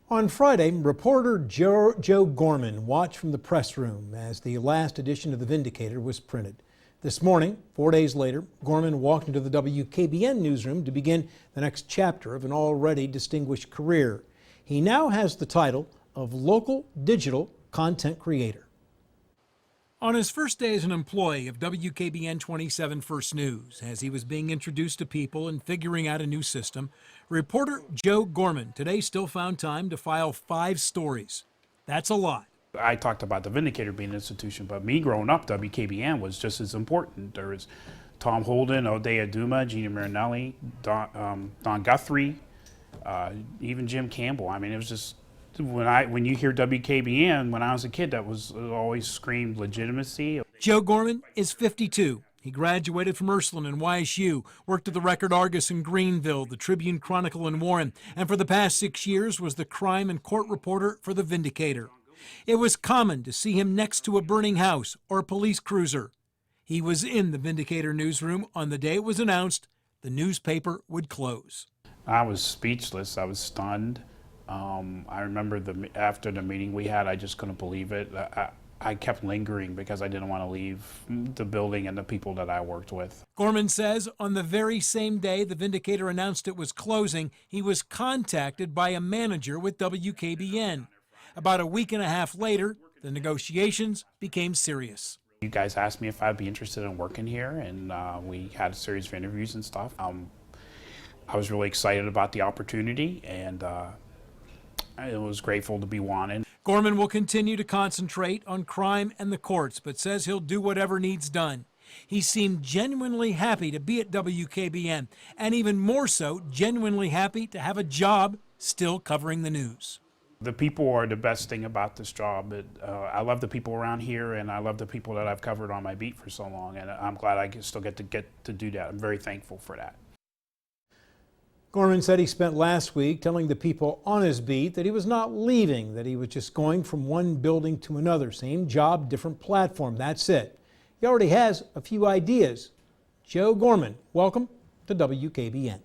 On Friday, reporter Joe Gorman watched from the press room as the last edition of the Vindicator was printed. This morning, 4 days later, Gorman walked into the WKBN newsroom to begin the next chapter of an already distinguished career. He now has the title of Local Digital Content Creator. On his first day as an employee of WKBN 27 First News, as he was being introduced to people and figuring out a new system, reporter Joe Gorman today still found time to file 5 stories. That's a lot. I talked about the Vindicator being an institution, but me growing up, WKBN was just as important. There was Tom Holden, Odea Duma, Gina Marinelli, Don Guthrie, even Jim Campbell. I mean, it was just, when you hear WKBN, when I was a kid, that was always screamed legitimacy. Joe Gorman is 52. He graduated from Ursuline and YSU, worked at the Record Argus in Greenville, the Tribune Chronicle in Warren, and for the past 6 years was the crime and court reporter for the Vindicator. It was common to see him next to a burning house or a police cruiser. He was in the Vindicator newsroom on the day it was announced the newspaper would close. I was speechless. I was stunned. I remember after the meeting we had, I just couldn't believe it. I kept lingering because I didn't want to leave the building and the people that I worked with. Gorman says on the very same day the Vindicator announced it was closing, he was contacted by a manager with WKBN. About a week and a half later, the negotiations became serious. You guys asked me if I'd be interested in working here, and we had a series of interviews and stuff. I was really excited about the opportunity, and I was grateful to be wanted. Gorman will continue to concentrate on crime and the courts, but says he'll do whatever needs done. He seemed genuinely happy to be at WKBN, and even more so, genuinely happy to have a job still covering the news. The people are the best thing about this job. I love the people around here, and I love the people that I've covered on my beat for so long, and I'm glad I still get to do that. I'm very thankful for that. Gorman said he spent last week telling the people on his beat that he was not leaving, that he was just going from one building to another. Same job, different platform, that's it. He already has a few ideas. Joe Gorman, welcome to WKBN.